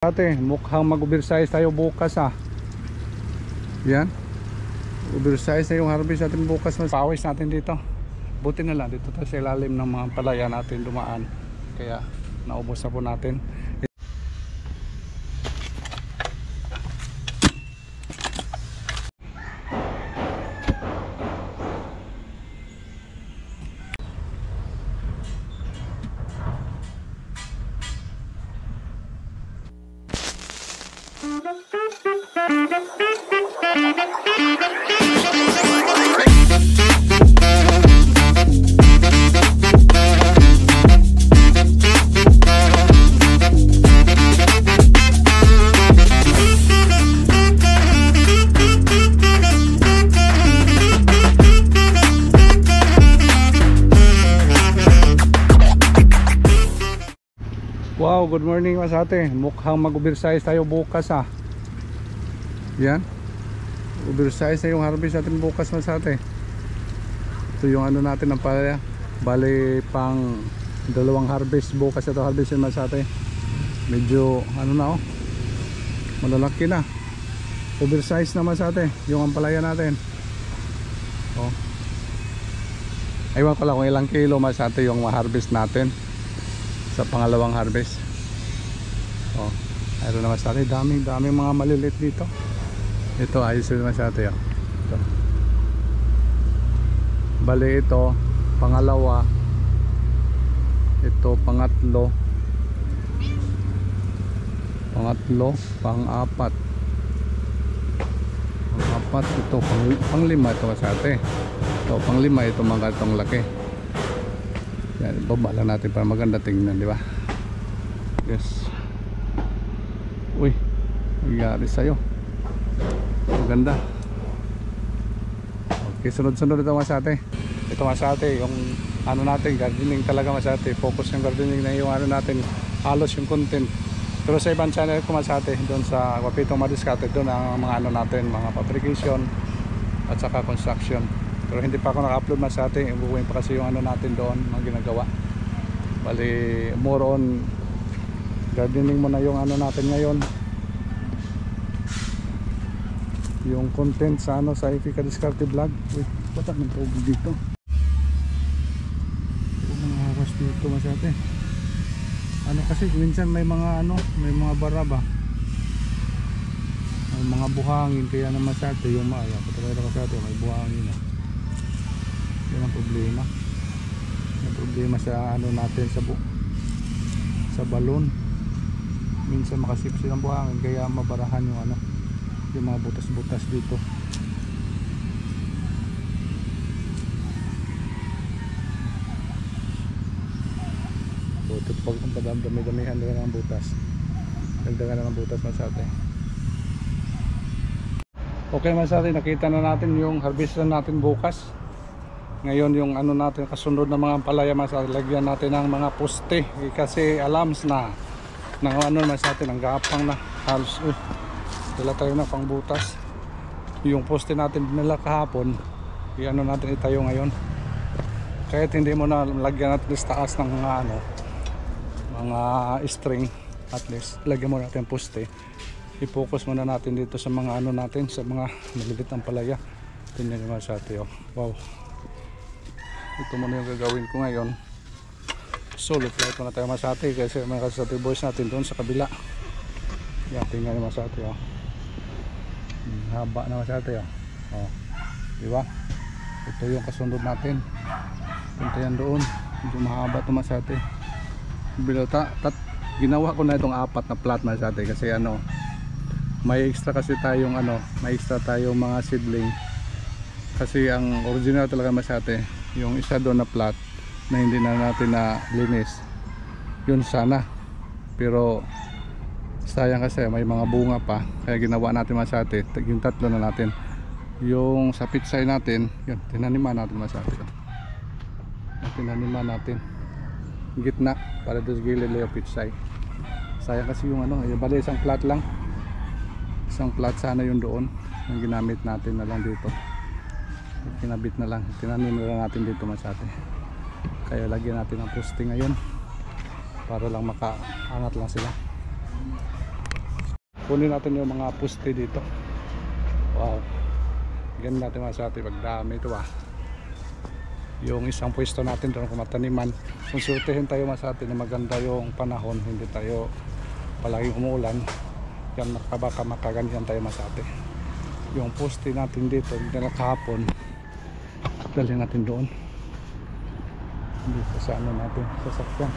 Ate, mukhang mag-oversize tayo bukas Yan. Oversize na yung harvest natin bukas. Pawis natin dito. Buti na lang dito tayo sa ilalim ng mga palaya natin dumaan. Kaya naubos na po natin. Wow, good morning mas ate. Mukhang mag-oversize tayo bukas Yan. Oversize na yung harvest natin bukas mas ate. Ito yung ano natin ng palaya. Bali pang dalawang harvest bukas ito harvest yun mas ate. Medyo ano na malalaki na. Oversize na mas ate yung ampalaya natin. Aywan ko lang kung ilang kilo mas ate yung ma-harvest natin sa pangalawang harvest. Ayun naman sa atin, daming mga maliliit dito. Ito ayos naman sa atin ito. Bali ito pangalawa, ito pangatlo, pang-apat, ito pang-lima ito sa atin. Ito pang-lima, ito mga itong laki. Yan, ibaba lang natin para maganda tingnan, di ba? Yes. Uy, nangyari sa'yo. Maganda. Okay, sunod-sunod ito masate. Ito masate, yung ano natin, gardening talaga masate. Focus yung gardening na yung ano natin, halos yung content. Pero sa ibang channel ko masate, doon sa Wapitong Madiskarte, doon ang mga ano natin, mga fabrication at saka construction. Pero hindi pa ako naka-upload masate, ibubuhin pa kasi yung ano natin doon, mga ginagawa. Bali, more on gardening mo na yung ano natin ngayon. Yung content sa ano sa Ifika Diskarte vlog. Wait, ba't ang tubig dito? Mga hawas dito masate. Ano kasi minsan may mga ano, may mga baraba. May mga buhangin kaya naman masate yung maya. Patawala ka sa atin, may buhangin Yan ang problema. Yung problema sa ano natin sa balon. Minsan makasipsip ang buhangin kaya mabarahan yung ano, yung mga butas-butas dito. So ito pag dami-damihan na ng butas. Dagdagan na ng butas masate. Okay masate, nakita na natin yung harvestan natin bukas. Ngayon yung ano natin kasunod na mga palaya masate, lagyan natin ng mga poste kasi alams na ng ano masate, ng gapang na halos dala tayo na pang butas. Yung poste natin dinala kahapon, i-ano natin itayo ngayon. Kahit hindi mo na lagyan natin sa taas ng mga ano, mga string, at least lagyan mo natin poste. I-focus muna natin dito sa mga ano natin, sa mga maliliit ng palaya. Tingnan niyo masate wow. Ito muna yung gagawin ko ngayon. Solo flight muna tayo masate kasi may kasate boys natin doon sa kabila. Yan, tingnan nyo masate haba na masate diba? Ito yung kasunod natin. Punta yan doon. Medyo mahaba ito masate. Ginawa ko na itong 4 na plat masate kasi ano, may extra kasi tayong ano, may extra tayong mga seedling. Kasi ang original talaga masate, yung isa doon na plat na hindi na natin na linis, yun sana, pero sayang kasi may mga bunga pa kaya ginawa natin masate. Yung 3 na natin, yung sa pitsay natin yun, tinaniman natin masate. Tinaniman natin gitna para doon sa gilid yung pitsay. Sayang kasi yung ano, bali isang plat lang, isang plat sana yun doon, yung ginamit natin na lang dito. Kinabit na lang, tinanim na lang natin dito masate. Kaya lagyan natin ng poste ngayon para lang makaangat lang sila. kunin natin yung mga poste dito. Wow, ganyan natin masati pagdami ito yung isang pwesto natin doon kung mataniman. Konsultehin tayo masati na maganda yung panahon, hindi tayo palaging umuulan, yan baka makaganyan tayo masati. Yung poste natin dito hindi na kahapon, dali natin doon dito sa ano natin, sasakyan.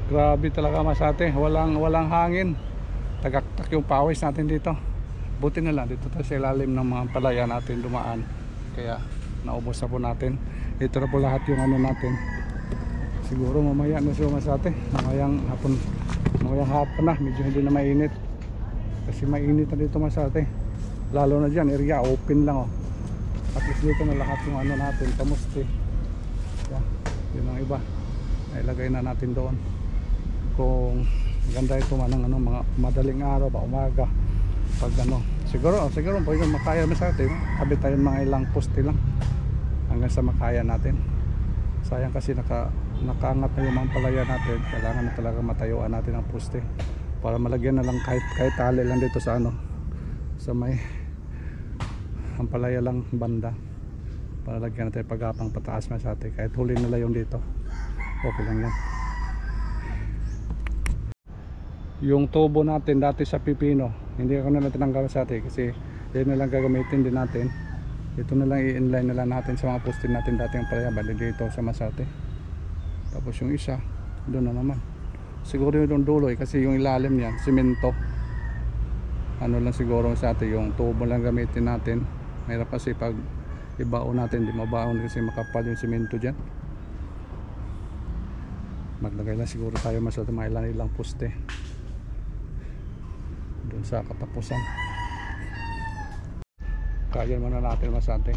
Grabe talaga masate, walang hangin. Tagaktak yung pawis natin dito. Buti na lang dito tayo sa ilalim ng mga palaya natin dumaan. Kaya naubos na po natin. Ito na po lahat yung ano natin. Siguro mamaya na siya masate. Mamayang hapon na, medyo hindi na mainit. Kasi mainit na dito masate. Lalo na dyan, area open lang At least dito na lahat yung ano natin, kamusti. Yan, yun ang iba. Nailagay na natin doon. Kung ganda ito man ng mga madaling araw ba, umaga, pag siguro pwede makaya na sa atin. Habit tayo mga ilang poste lang hanggang sa makaya natin. Sayang kasi nakaangat na yung mga palaya natin. Kailangan na talaga matayuan natin ang poste para malagyan na lang kahit tali lang dito sa sa may ang palaya lang banda, para lagyan natin pagapang pataas masyate. Kahit huli nila yung dito, okay lang yan. Yung tubo natin dati sa pipino, hindi ako na natinanggal sa atin kasi yan na lang gagamitin din natin. Ito na lang i-inline na lang natin sa mga poste natin dati ang palaya bali dito sa Masate. Tapos yung isa doon na naman, siguro yung dulo kasi yung ilalim niyan simento. Ano lang siguro sa atin, yung tubo lang gamitin natin. Mahirap kasi pag ibaon natin, di mabaon kasi makapal yung simento dyan. Maglagay lang siguro tayo mas mga ilang poste doon sa katapusan. Kaya muna natin masante.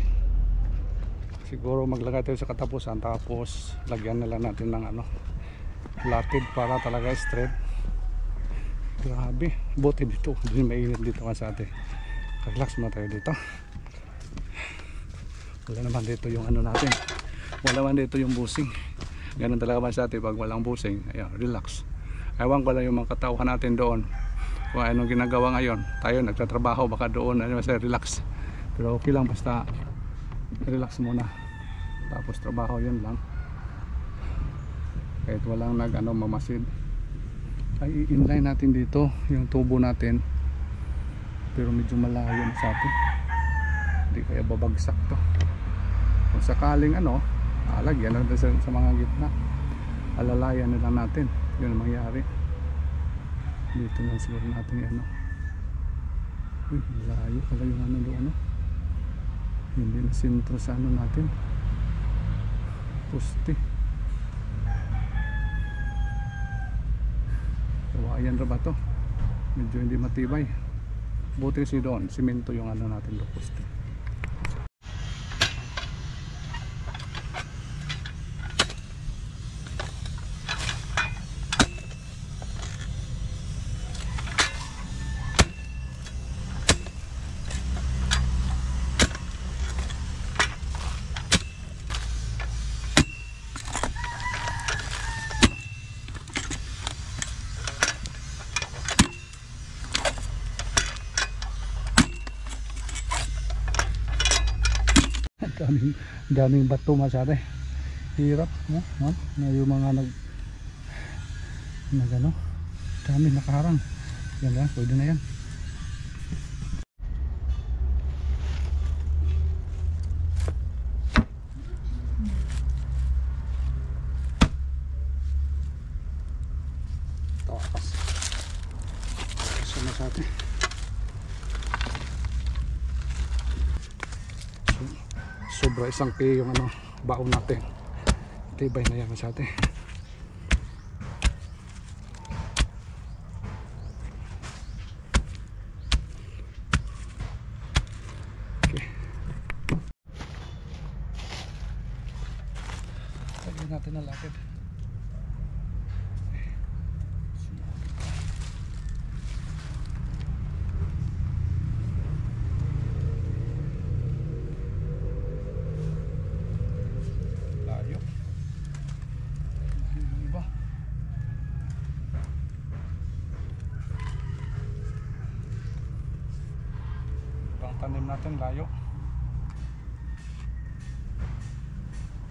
Siguro maglagay tayo sa katapusan, tapos lagyan na lang natin ng latid para talaga straight. Grabe, buti dito, hindi mainit dito masante. Relax muna tayo dito. Wala naman dito yung natin, wala naman dito yung busing. Ganun talaga masante pag walang busing. Ayan, relax. Ewan ko lang yung mga katauhan natin doon kung anong ginagawa ngayon. Tayo nagtatrabaho, baka doon relax. Pero okay lang, basta relax muna, tapos trabaho, yun lang. Kahit walang mamasid. Ay inline natin dito yung tubo natin, pero medyo malayo na sa atin, hindi kaya babagsak to. Kung sakaling lagyan natin sa mga gitna, alalayan na lang natin, yun ang mangyari. Dito lang siguro natin uy, malayo pala yung doon hindi na sentro sa natin, poste. Kawayan ra ba to? Medyo hindi matibay. Buti kasi doon simento yung natin do poste. daming bato masyado, hirap na yung mga dami nakaharang. Yan lang, pwede na yan. Takas sama sa atin. Sobra 1 kilo yung baon natin. Tibay na yan sa atin. Okay. Lagyan natin ang lakad. Tanim natin layo.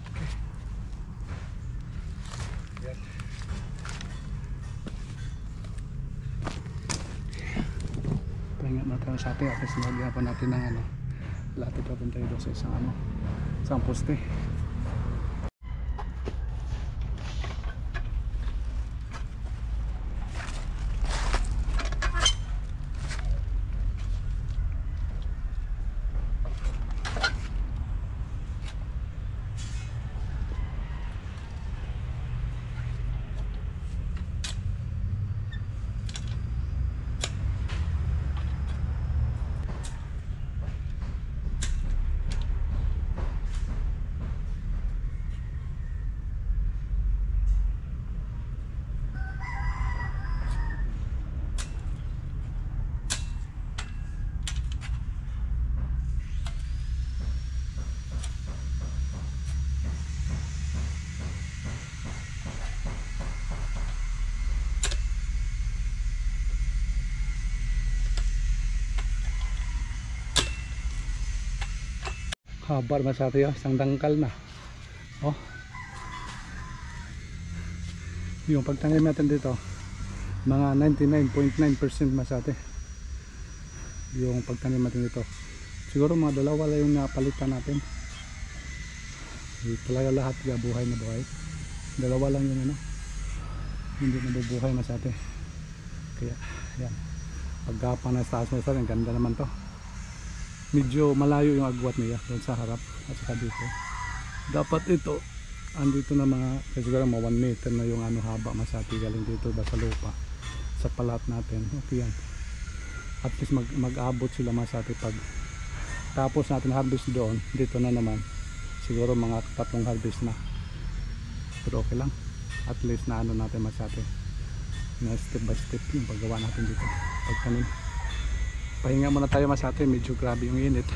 Okay. Yan. Pahinga natin sa atin, at least magyan pa natin ng latid pa tayo doon sa isang poste. Haba naman sa atin, isang dangkal na. Yung pagtanim natin dito, mga 99.9% masate yung pagtanim natin dito. Siguro mga 2 lang yung napalitan natin. Talaga lahat buhay na buhay. 2 lang yung hindi nabubuhay masate. Kaya yan, pagkapang na sa taas mo, ganda naman to. medyo malayo yung agwat niya doon sa harap at saka dito. Dapat ito andito na mga siguro mga 1 meter na yung ano haba masati galing dito ba sa lupa sa palat natin. Okay yan, at least mag-abot sila masati pag tapos natin harvest doon. Dito na naman siguro mga 3 harvest na, pero okay lang, at least na ano natin masati na step by step yung paggawa natin dito pagtanim. Pahinga muna tayo masati, medyo grabe yung init.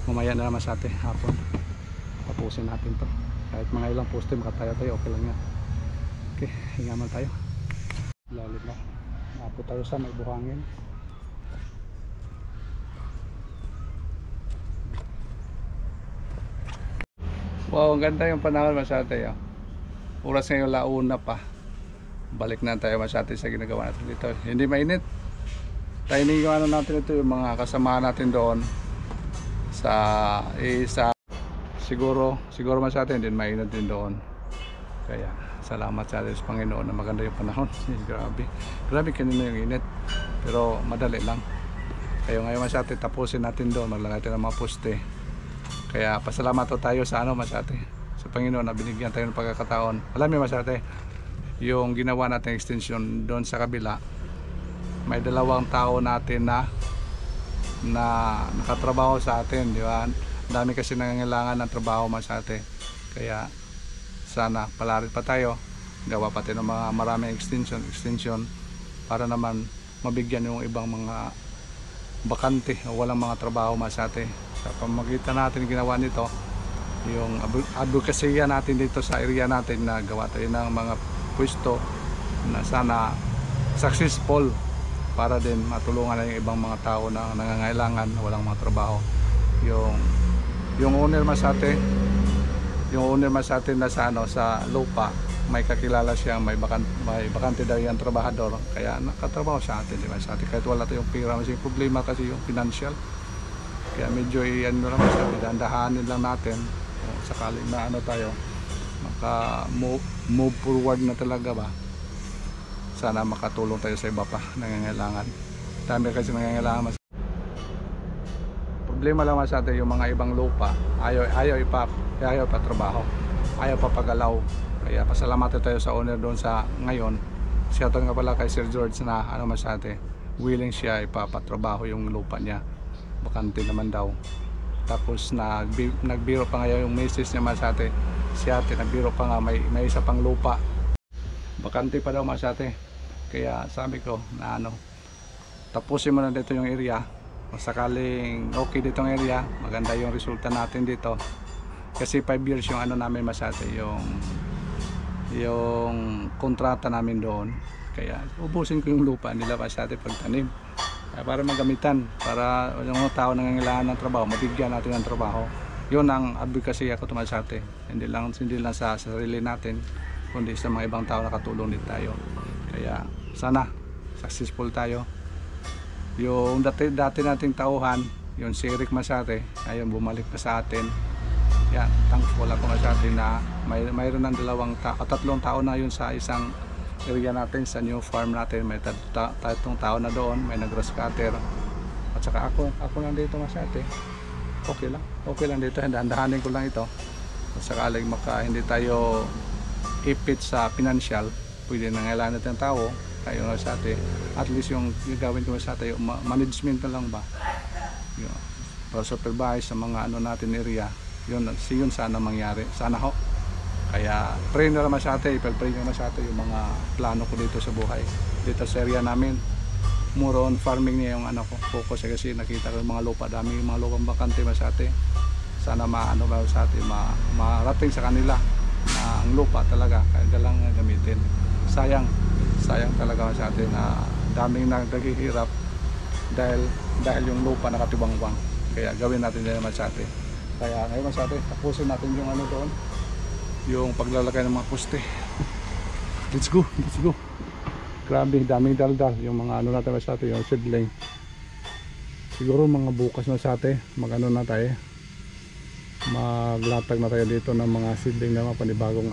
Mamaya na masati hapon tapusin natin to. Kahit mga ilang poste makatayo tayo, okay lang yan. Okay, hinga muna tayo. Lalim na, napo tayo sa may buhangin. Wow, ang ganda yung panahon masate. Oh. Oras ngayon launa pa. Balik na tayo masate sa ginagawa natin dito. Hindi mainit. Timing yung ano natin ito, yung mga kasama natin doon sa siguro masate hindi mainit din doon. Kaya salamat sa Diyos Panginoon na maganda yung panahon. Grabe kanina yung init. Pero madali lang. Kaya ngayon masate tapusin natin doon, maglagay tayo ng mga poste. Kaya pasalamat po tayo sa ano masate, sa Panginoon na binigyan tayo ng pagkakataon. Alam niyo masate, yung ginawa natin extension doon sa kabila, may 2 tao natin na nakatrabaho sa atin, di ba? Dami kasi nangangailangan ng trabaho masate. Kaya sana palarit pa tayo, gawa pa tayo ng mga maraming extension para naman mabigyan yung ibang mga bakante o walang mga trabaho masate. Sa pamagitan natin ginawa nito, yung advocacy natin dito sa area natin na gawa tayo ng mga pwesto na sana successful para din matulungan na yung ibang mga tao na nangangailangan, walang mga trabaho. Yung owner masate, na sa ano sa lupa, may kakilala siya, may bakante daw yung trabahador, kaya nakatrabaho sa atin, di ba? Sa atin kahit wala tayong pira, may problema kasi yung financial. Kaya medyo ano lang masabi, dandahanin lang natin kung sakaling na ano tayo maka move forward na talaga ba, sana makatulong tayo sa iba pa nangangailangan. Dami kasi nangangailangan. Problema lang sa atin yung mga ibang lupa, ayaw pa trabaho, ayaw pa pagalaw. Kaya pasalamatan tayo sa owner doon sa ngayon. Siya nga pala kay Sir George na ano masate, willing siya ipapatrabaho yung lupa niya, bakante naman daw. Tapos nagbiro pa ngayon yung misis niya masate, si ate nagbiro pa nga may isa pang lupa, bakante pa daw masate. Kaya sabi ko na ano, tapusin mo na dito yung area, sakaling okay dito yung area, maganda yung resulta natin dito. Kasi 5 years yung ano namin masate, yung kontrata namin doon. Kaya ubusin ko yung lupa nila masate pagtanim, para magamitan, para yung mga tao nangangailangan ng trabaho, mabigyan natin ng trabaho. Yun ang advocacy ako tumasate, hindi lang sa sarili natin, kundi sa mga ibang tao na katulong din tayo. Kaya sana successful tayo. Yung dati nating tauhan, yung si Eric Masate, ayun bumalik na sa atin. Yan, thankful ako masate na mayroon ng 3 taon na yun sa isang area natin, sa new farm natin. May 3 taon na doon, may nag-grass cutter. At saka ako lang dito masate. Okay lang dito, dahan-dahanin ko lang ito. At sakaling hindi tayo ipit sa financial, pwede na ngailangan natin ng tao, tayo masate. At least yung gagawin ko masate, yung management na lang ba, yun, para supervise sa mga ano natin area. Yun sana mangyari, sana ho. Kaya pray na naman sa atin, ipag-pray naman sa atin yung mga plano ko dito sa buhay, dito sa area namin. More on farming niya yung ano ko, focus kasi nakita ko yung mga lupa, dami yung mga lupang bakante sa atin. Sana maano ba sa atin, marating sa kanila na ang lupa talaga kaya lang gamitin. Sayang talaga sa atin na daming naghihirap dahil yung lupa nakatibangwang. Kaya gawin natin din naman sa atin. Kaya ngayon sa atin, tapusin natin yung ano doon, yung paglalagay ng mga poste. Let's go. Grabe, daming daldal yung mga ano natin sa atin, yung seedling. Siguro mga bukas na sa atin, mag-ano na tayo, maglatag na tayo dito ng mga seedling na mga panibagong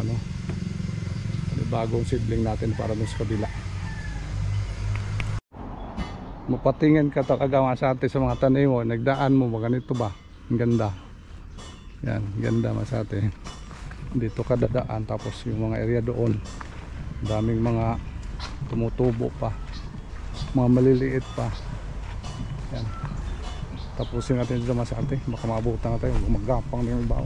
seedling natin para dun sa kabila. mapatingin ka talaga masate sa mga tanim mo, nagdaan mo ba ganito ba, ang ganda yan, ganda masate. Dito ka dadaan, tapos yung mga area doon daming mga tumutubo pa, mga maliliit pa yan. Tapusin natin dito masate, baka maabutan na tayo, magapang na yung iba.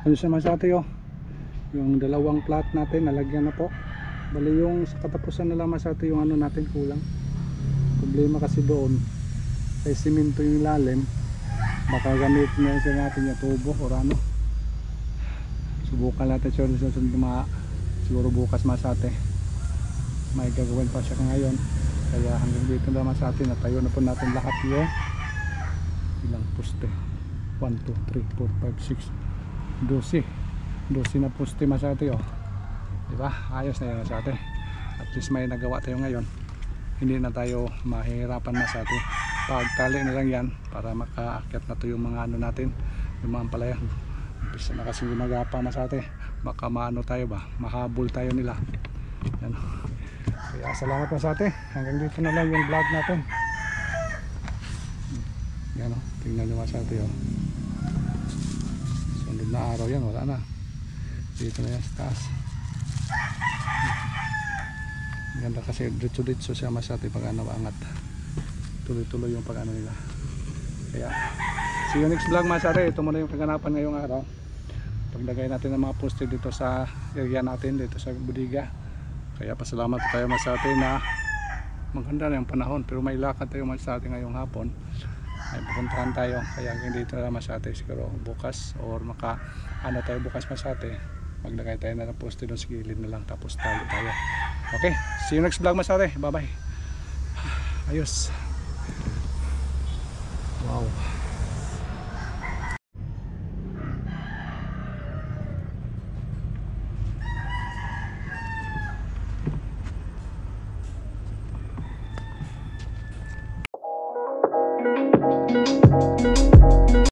Ano siya masate oh, yung dalawang plat natin nalagyan na po. Bali yung sa katapusan na lang masate yung ano natin kulang. Problema kasi doon ay simento yung lalim, baka gamit na siya natin yung tubo o ano. Subukan natin siya siguro bukas masate may gagawin pa siya ngayon, kaya hanggang dito na masate, natayo na po natin lahat yung ilang poste, 1, 2, 3, 4, 5, 6 12 na poste masate oh. Diba? Ayos na yun masate. At least may nagawa tayo ngayon. Hindi na tayo mahihirapan masate. Pagtali na lang yan para makaakyat na to yung mga ano natin, yung mga ampalaya. Umpisa na kasi gumagapa masate. Baka maano tayo ba? Mahabol tayo nila. Yan. Kaya salamat masate. Hanggang dito na lang yung vlog natin. Yan oh. Tingnan nyo masate oh. Na araw yan, wala na dito na yan sa taas. Ganda kasi ditso siya masate pag ano angat, tuloy-tuloy yung pag ano nila. Kaya see you next vlog masate. Ito muna yung kaganapan ngayong araw, paglagay natin ng mga poste dito sa area natin dito sa Budiga. Kaya pasalamat tayo masate na maganda na yung panahon, pero may lakad tayo masate ngayong hapon, ay pupuntahan tayo. Kaya hindi dito na masate, siguro bukas or maka ano tayo bukas masate, maglagay tayo na ng poste doon sa gilid na lang, tapos tali tayo. Okay, see you next vlog masate. Bye bye. Ayos. Wow.